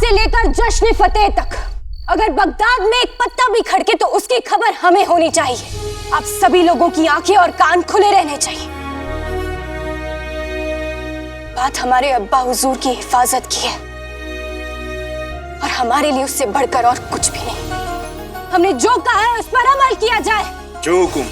से लेकर जश्न फतेह तक अगर बगदाद में एक पत्ता भी खड़के तो उसकी खबर हमें होनी चाहिए। आप सभी लोगों की आंखें और कान खुले रहने चाहिए। बात हमारे अब्बा हुजूर की हिफाजत की है और हमारे लिए उससे बढ़कर और कुछ भी नहीं। हमने जो कहा है उस पर अमल किया जाए। जो हुकुम।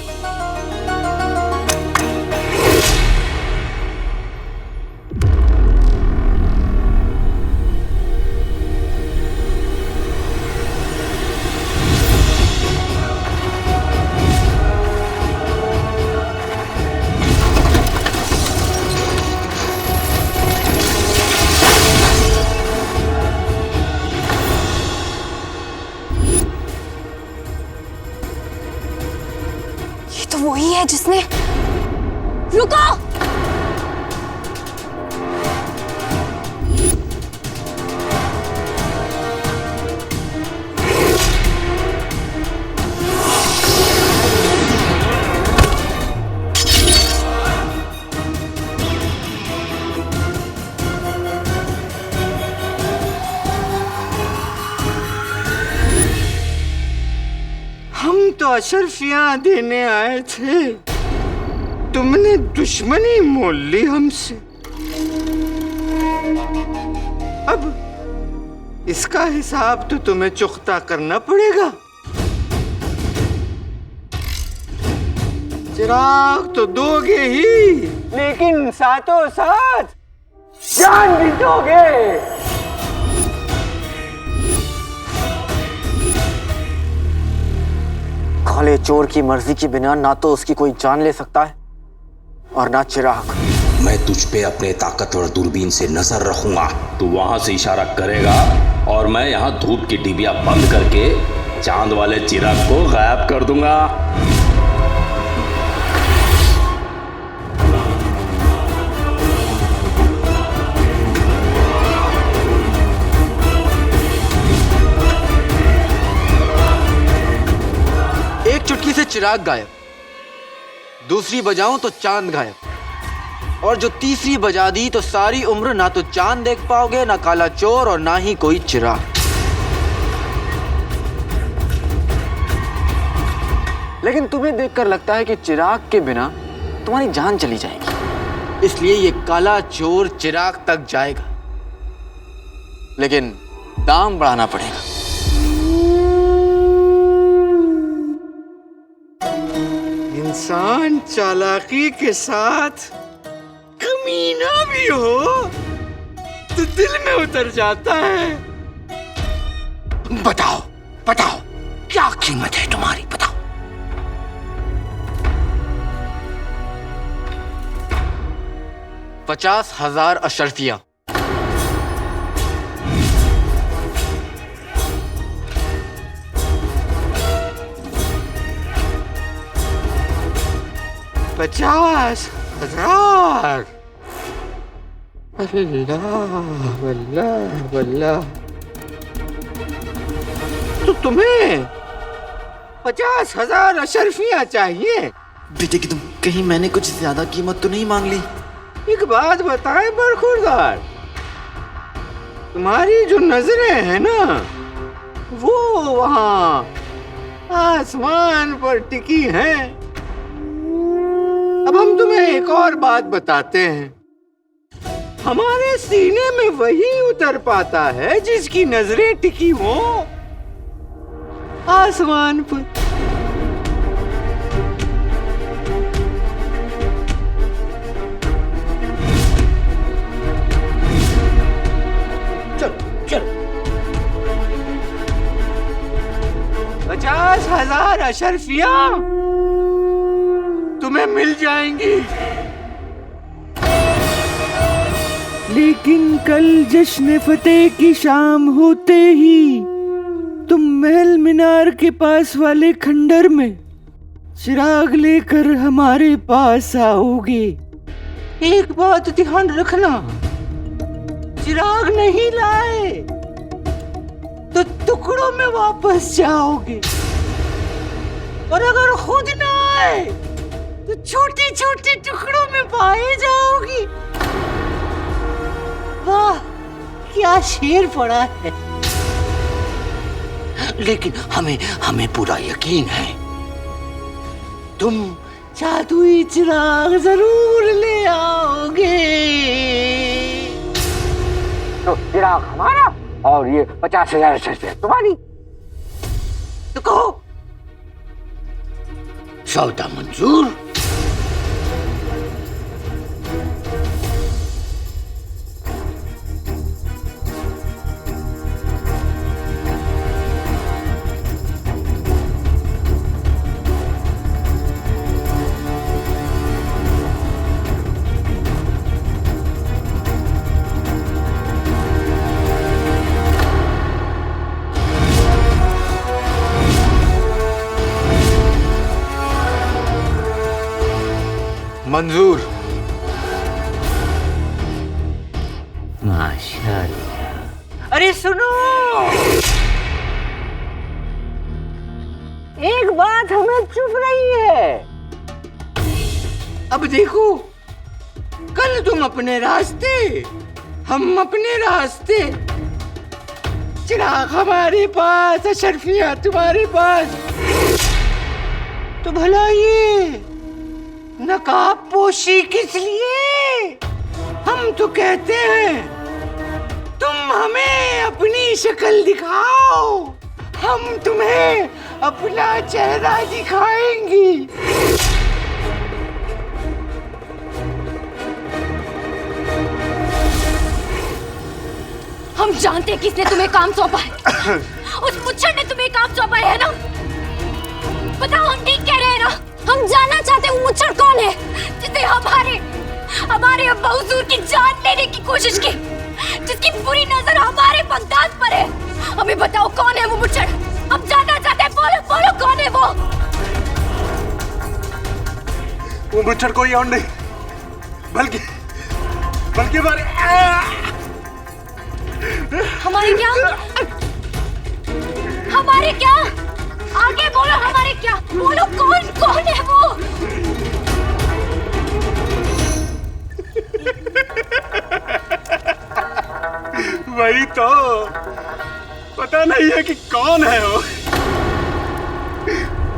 तो वही है जिसने रुको। हम तो अशरफियां देने आए थे, तुमने दुश्मनी मोल ली हमसे। अब इसका हिसाब तो तुम्हें चुकता करना पड़ेगा। चिराग तो दोगे ही, लेकिन साथों साथ जान भी दोगे। काले चोर की मर्जी के बिना ना तो उसकी कोई जान ले सकता है और ना चिराग। मैं तुझ पे अपने ताकतवर दूरबीन से नजर रखूंगा। तू वहां से इशारा करेगा और मैं यहाँ धूप की डिबिया बंद करके चांद वाले चिराग को गायब कर दूंगा। एक चुटकी से चिराग गायब, दूसरी बजाऊं तो चांद गायब, और जो तीसरी बजा दी तो सारी उम्र ना तो चांद देख पाओगे, ना काला चोर और ना ही कोई चिराग। लेकिन तुम्हें देखकर लगता है कि चिराग के बिना तुम्हारी जान चली जाएगी, इसलिए ये काला चोर चिराग तक जाएगा, लेकिन दाम बढ़ाना पड़ेगा। इंसान चालाकी के साथ कमीना भी हो तो दिल में उतर जाता है। बताओ बताओ, क्या कीमत है तुम्हारी, बताओ। $50,000 अशरफिया। $50,000। अल्लाह अल्लाह अल्लाह। तो तुम्हें 50,000 अशरफियां चाहिए? बेटे कि तुम कहीं मैंने कुछ ज्यादा कीमत तो नहीं मांग ली? एक बात बताएं बरखुरदार, तुम्हारी जो नजरें हैं ना वो वहां आसमान पर टिकी हैं। अब हम तुम्हें एक और बात बताते हैं, हमारे सीने में वही उतर पाता है जिसकी नजरें टिकी हो आसमान पर। चलो चलो, 50,000 अशरफियां तुम्हें मिल जाएंगी। लेकिन कल जश्न फतेह की शाम होते ही तुम महल मीनार के पास वाले खंडर में चिराग लेकर हमारे पास आओगे। एक बात ध्यान रखना, चिराग नहीं लाए तो टुकड़ों में वापस जाओगे, और अगर खुद ना आए तो छोटे छोटे टुकड़ों में पाए जाओगी। वाह क्या शेर पड़ा है। लेकिन हमें पूरा यकीन है तुम जादुई चिराग जरूर ले आओगे। तो चिराग हमारा और ये 50,000 शर्तें तुम्हारी। तो कहो सौदा मंजूर। मंजूर। माशाअल्लाह। अरे सुनो, एक बात हमें चुप रही है। अब देखो, कल तुम अपने रास्ते, हम अपने रास्ते, चिराग हमारे पास, अशरफिया तुम्हारे पास। तो भला ये नकाब पोशी किस लिए? हम तो कहते हैं तुम हमें अपनी शक्ल दिखाओ, हम तुम्हें अपना चेहरा दिखाएंगी। हम जानते हैं किसने तुम्हें काम सौंपा है। उस मुच्छर ने तुम्हें काम सौंपा है ना? बताओ, हम ठीक कह रहे हैं ना? हम जानना चाहते हैं वो मुच्छर कौन है जिसने हमारे अब्बा हुजूर की जान लेने की कोशिश की, जिसकी बुरी नजर हमारे बगदाद पर है। हमें बताओ कौन है वो मुच्छर? हम जानना चाहते हैं। बोलो बोलो, कौन है वो मुच्छर कोई और नहीं बल्कि हमारे क्या आगे बोलो, हमारे क्या बोलो, कौन है वो? वही तो पता नहीं है कि कौन है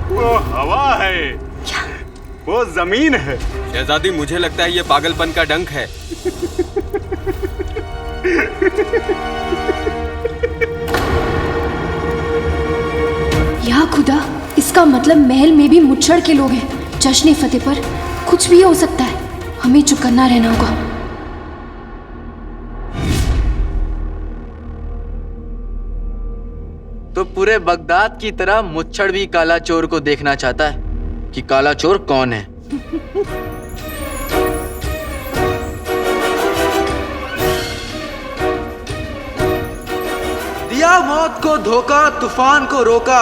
वो हवा है क्या? वो जमीन है। शहजादी, मुझे लगता है ये पागलपन का डंक है। या खुदा, इसका मतलब महल में भी मुच्छर के लोग हैं। जश्न फतेह पर कुछ भी हो सकता है, हमें चुप करना रहना होगा। तो पूरे बगदाद की तरह मुच्छर भी काला चोर को देखना चाहता है कि काला चोर कौन है। दिया मौत को धोखा, तूफान को रोका,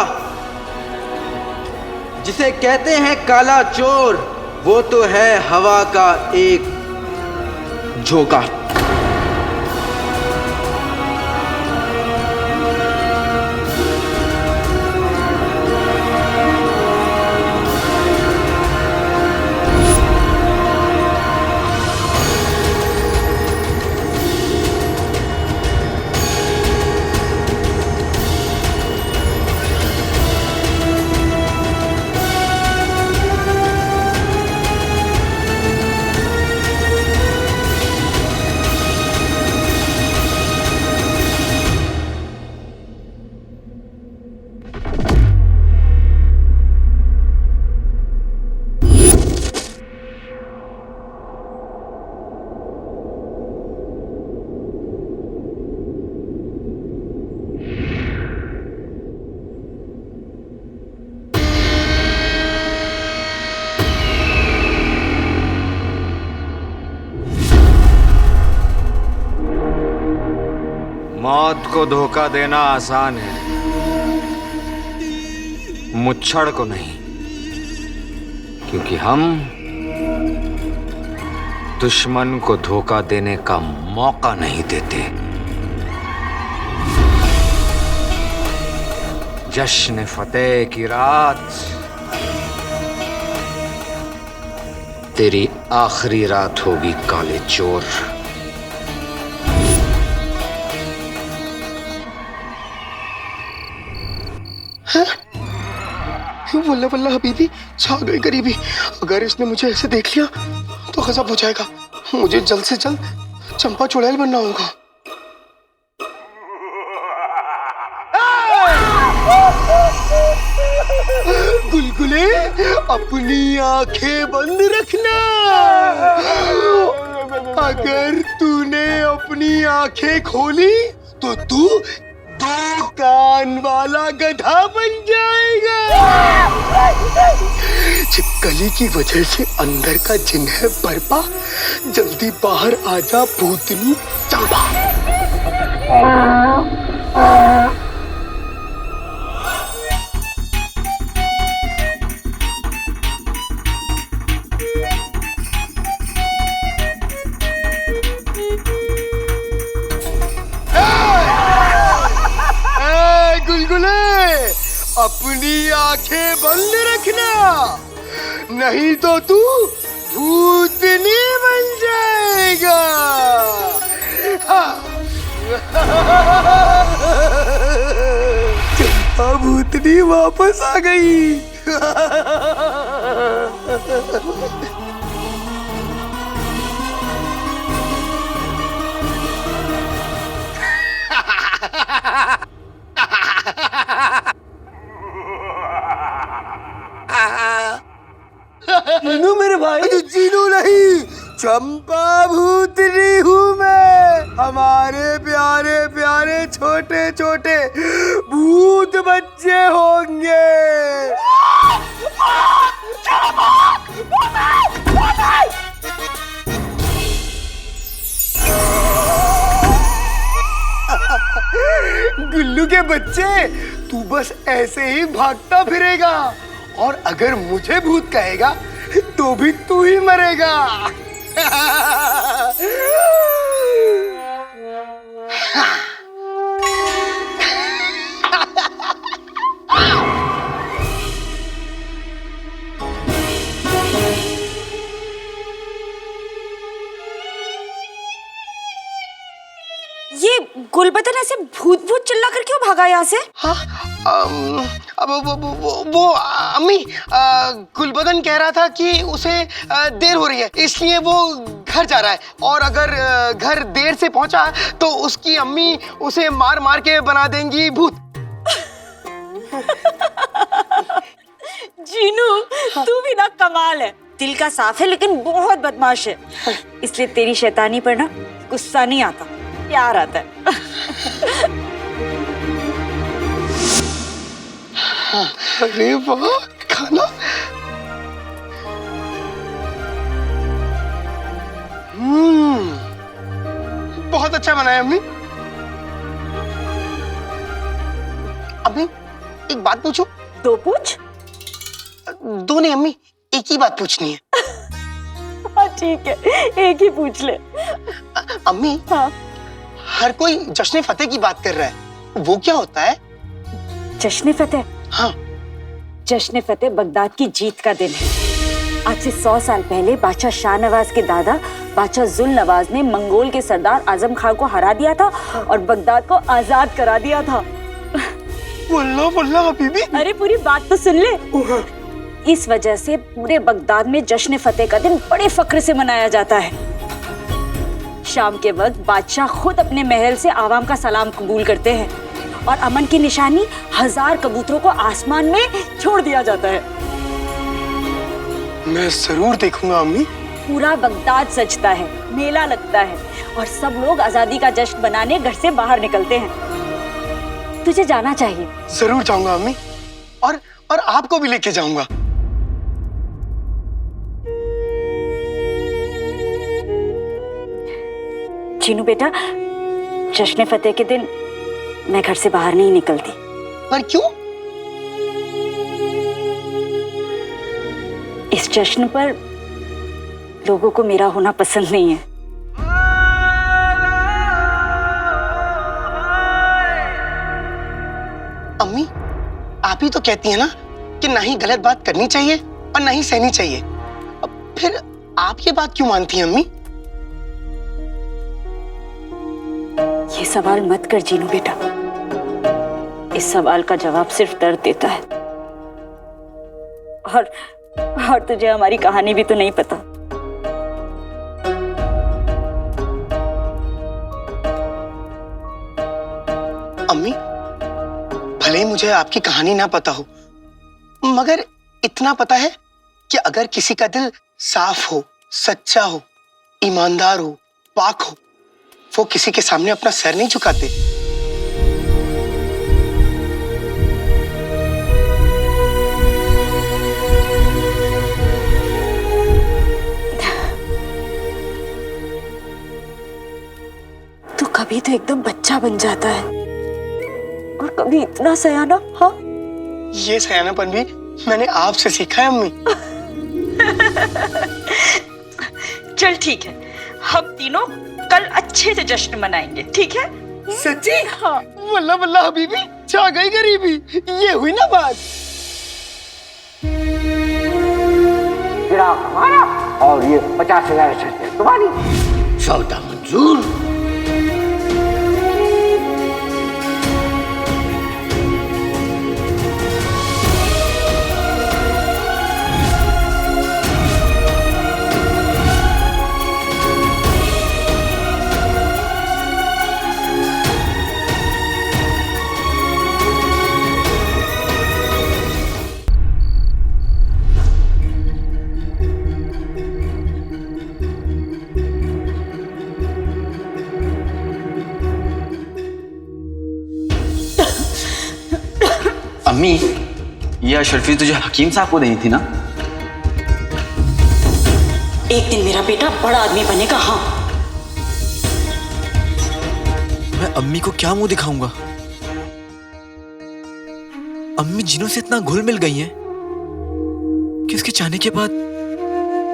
जिसे कहते हैं काला चोर, वो तो है हवा का एक झोंका। मौत को धोखा देना आसान है, मुच्छड़ को नहीं, क्योंकि हम दुश्मन को धोखा देने का मौका नहीं देते। जश्न फतेह की रात तेरी आखिरी रात होगी काले चोर। वल्ला वल्ला हबीबी, छा गई गरीबी। अगर इसने मुझे ऐसे देख लिया तो गजब हो जाएगा। मुझे जल्द से जल्द चंपा चुड़ैल बनना होगा। गुलगुले, अपनी आंखें बंद रखना। अगर तूने अपनी आंखें खोली तो तू 2 कान वाला गधा बन जाएगा। छिपकली की वजह से अंदर का जिन है बर्पा, जल्दी बाहर आजा भूतनी चंपा। गुलगुले, अपनी आंखें बंद रखना, नहीं तो तू भूतनी बन जाएगा। चंपा भूतनी वापस आ गई। जीनू मेरे भाई। जीनू नहीं, चंपा भूतनी हूँ मैं। हमारे प्यारे प्यारे छोटे छोटे भूत बच्चे होंगे। गुल्लू के बच्चे, तू बस ऐसे ही भागता फिरेगा, और अगर मुझे भूत कहेगा तो भी तू ही मरेगा। ये गुलबदन ऐसे भूत भूत चिल्ला कर क्यों भागा यहाँ से? हाँ, अब वो अम्मी, गुलबदन कह रहा था कि उसे देर हो रही है, इसलिए वो घर जा रहा है, और अगर घर देर से पहुंचा तो उसकी अम्मी उसे मार मार के बना देंगी भूत। जीनू, तू भी ना कमाल है। दिल का साफ है लेकिन बहुत बदमाश है, इसलिए तेरी शैतानी पर ना गुस्सा नहीं आता, प्यार आता है। अरे वाह, खाना। बहुत अच्छा बना है अम्मी। अम्मी, एक बात पूछूं? 2 पूछ। 2 नहीं अम्मी, एक ही बात पूछनी है। हाँ ठीक है, एक ही पूछ ले। अम्मी, हाँ, हर कोई जश्न फतेह की बात कर रहा है, वो क्या होता है? जश्न फतेह? हाँ, जश्न फतेह बगदाद की जीत का दिन है। आज से 100 साल पहले बादशाह शाहनवाज के दादा बादशाह जुल्नवाज ने मंगोल के सरदार आजम खान को हरा दिया था और बगदाद को आजाद करा दिया था। वल्लाह वल्लाह हबीबी। अरे पूरी बात तो सुन ले। इस वजह से पूरे बगदाद में जश्न फतेह का दिन बड़े फख्र से मनाया जाता है। शाम के वक्त बादशाह खुद अपने महल से आवाम का सलाम कबूल करते हैं और अमन की निशानी 1000 कबूतरों को आसमान में छोड़ दिया जाता है। मैं जरूर देखूंगा अम्मी। पूरा बगदाद सजता है, मेला लगता है और सब लोग आजादी का जश्न बनाने घर से बाहर निकलते हैं। तुझे जाना चाहिए। जरूर जाऊंगा अम्मी, और आपको भी लेके जाऊंगा। चीनू बेटा, जश्न फतेह के दिन मैं घर से बाहर नहीं निकलती। पर क्यों? इस जश्न पर लोगों को मेरा होना पसंद नहीं है। अम्मी, आप ही तो कहती हैं ना कि ना ही गलत बात करनी चाहिए और ना ही सहनी चाहिए। अब फिर आप ये बात क्यों मानती हैं अम्मी? ये सवाल मत कर जीनू बेटा, इस सवाल का जवाब सिर्फ दर्द देता है। और तुझे हमारी कहानी भी तो नहीं पता। अम्मी, भले ही मुझे आपकी कहानी ना पता हो, मगर इतना पता है कि अगर किसी का दिल साफ हो, सच्चा हो, ईमानदार हो, पाक हो, वो किसी के सामने अपना सर नहीं झुकाते। तो कभी तो एकदम बच्चा बन जाता है और कभी इतना सयाना। हाँ, ये सयानापन भी मैंने आपसे सीखा है अम्मी। चल ठीक है, हम तीनों कल अच्छे से जश्न मनाएंगे, ठीक है? सच्ची? हाँ। वल्ला वल्ला हबीबी, छा गई गरीबी। ये हुई ना बात। चिराग हमारा और ये 50,000 शर्तें तुम्हारी। सौदा मंजूर। अम्मी, ये अशरफी तुझे हकीम साहब को देनी थी ना? एक दिन मेरा बेटा बड़ा आदमी बनेगा। हाँ, मैं अम्मी को क्या मुंह दिखाऊंगा? अम्मी जिनों से इतना घुल मिल गई हैं कि उसके जाने के बाद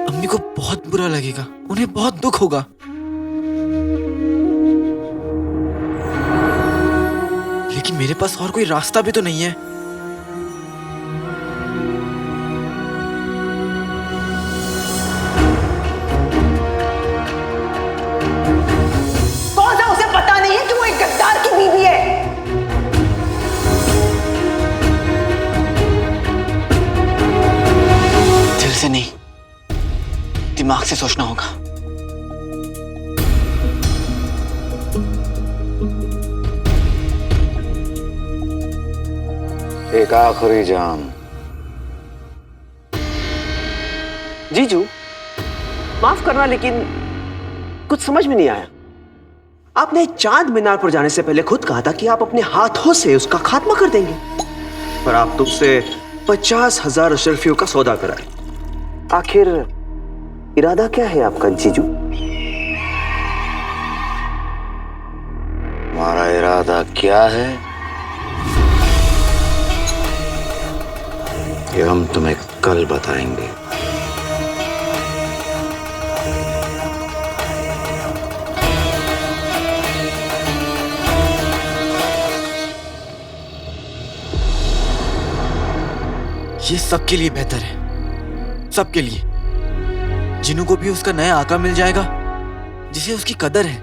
अम्मी को बहुत बुरा लगेगा, उन्हें बहुत दुख होगा। लेकिन मेरे पास और कोई रास्ता भी तो नहीं है। कौन सा उसे पता नहीं है कि वो एक गद्दार की बीवी है? दिल से नहीं, दिमाग से सोचना होगा। एक आखिरी जाम। जीजू, माफ करना लेकिन कुछ समझ में नहीं आया। आपने चांद मीनार पर जाने से पहले खुद कहा था कि आप अपने हाथों से उसका खात्मा कर देंगे, पर आप तो उससे 50,000 अशरफियों का सौदा कराए। आखिर इरादा क्या है आपका जीजू? हमारा इरादा क्या है ये हम तुम्हें कल बताएंगे। ये सबके लिए बेहतर है, सबके लिए। जिन्हों को भी उसका नया आका मिल जाएगा जिसे उसकी कदर है,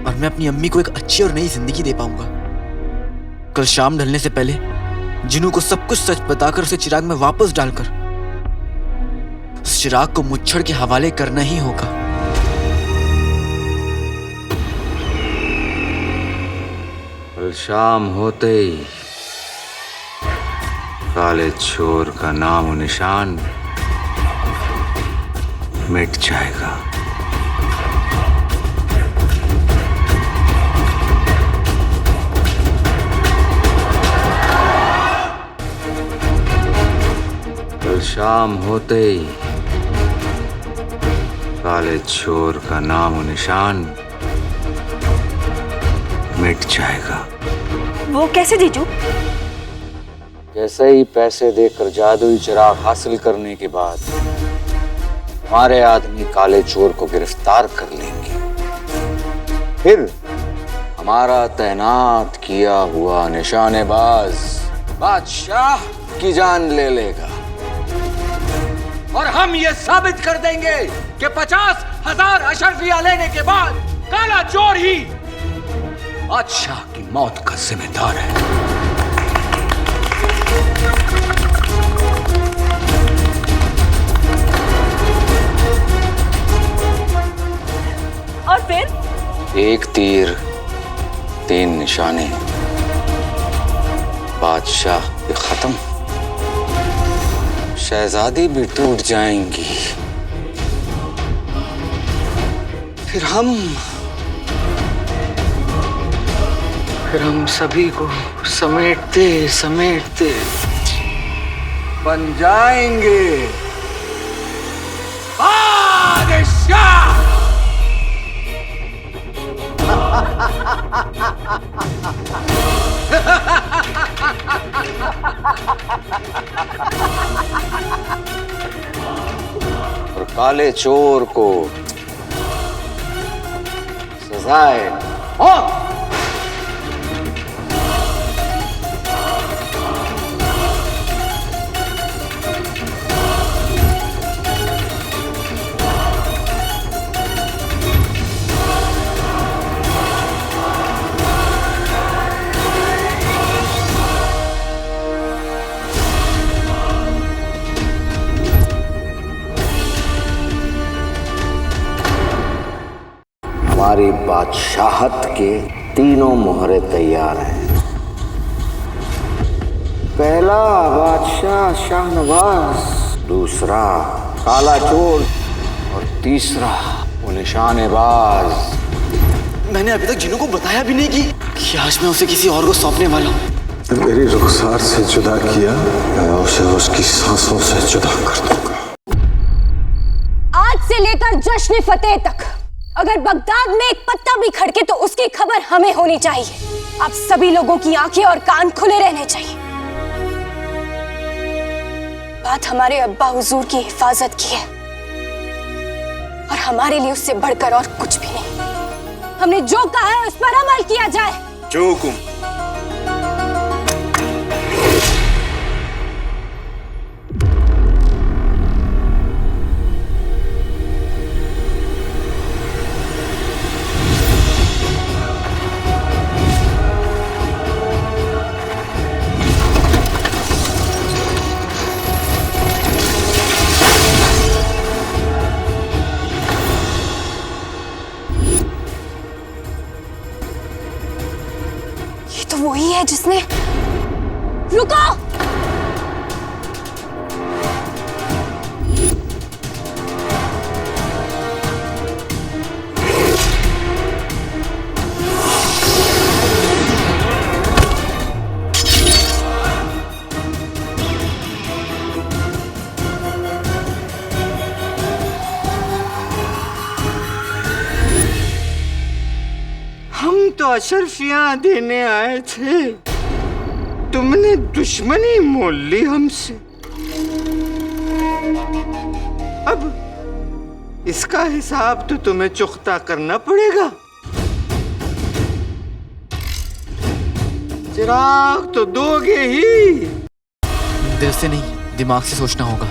और मैं अपनी अम्मी को एक अच्छी और नई जिंदगी दे पाऊंगा। कल शाम ढलने से पहले जिन्हों को सब कुछ सच बताकर उसे चिराग में वापस डालकर उस चिराग को मुच्छड़ के हवाले करना ही होगा। कल शाम होते ही काले चोर का नाम और निशान मिट जाएगा। कल शाम होते ही काले चोर का नाम और निशान मिट जाएगा। वो कैसे जीजू? जैसे ही पैसे देकर जादुई चिराग हासिल करने के बाद हमारे आदमी काले चोर को गिरफ्तार कर लेंगे, फिर हमारा तैनात किया हुआ निशानेबाज बादशाह की जान ले लेगा, और हम ये साबित कर देंगे कि 50,000 अशरफिया लेने के बाद काला चोर ही बादशाह की मौत का जिम्मेदार है। एक तीर 3 निशाने, बादशाह भी खत्म, शहजादी भी टूट जाएंगी। फिर हम सभी को समेटते समेटते बन जाएंगे बादशाह। और काले चोर को सजाए मौत। हमारी बादशाहत के तीनों मोहरे तैयार हैं। पहला बादशाह शाहनवाज, दूसरा काला चोर और तीसरा वो निशानेबाज। मैंने अभी तक जिन्नू को बताया भी नहीं कि आज मैं उसे किसी और को सौंपने वाला हूँ। मेरी रुखसार से जुदा किया, मैं उसे उसकी सांसों से जुदा कर दूंगा। आज से लेकर जश्न फतेह तक अगर बगदाद में एक पत्ता भी खड़के तो उसकी खबर हमें होनी चाहिए। अब सभी लोगों की आंखें और कान खुले रहने चाहिए। बात हमारे अब्बा हुजूर की हिफाजत की है और हमारे लिए उससे बढ़कर और कुछ भी नहीं। हमने जो कहा है उस पर अमल किया जाए। जो हुकुम। तो वही है जिसने। रुको! हम तो अशरफियां देने आए थे, तुमने दुश्मनी मोल ली हमसे। अब इसका हिसाब तो तुम्हें चुकता करना पड़ेगा। चिराग तो दोगे ही। दिल से नहीं, दिमाग से सोचना होगा।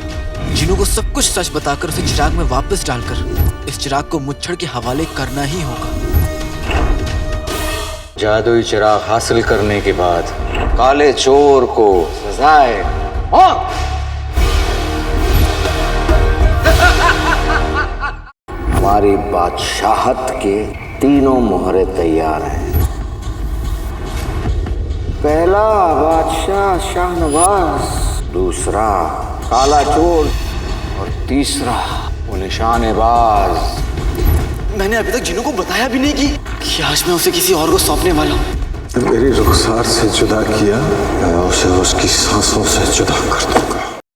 जिन्नू को सब कुछ सच बताकर उसे चिराग में वापस डालकर इस चिराग को मुच्छड़ के हवाले करना ही होगा। जादुई चिराग हासिल करने के बाद काले चोर को सजाए मौत। हमारी बादशाहत के तीनों मोहरे तैयार हैं। पहला बादशाह शाहनवाज, दूसरा काला चोर और तीसरा वो निशानेबाज। मैंने अभी तक जिन्नू को बताया भी नहीं कि आज मैं उसे किसी और को सौंपने वाला हूँ। मेरी रुखसार से जुदा किया, मैं उसे उसकी सांसों से जुदा कर दूंगा।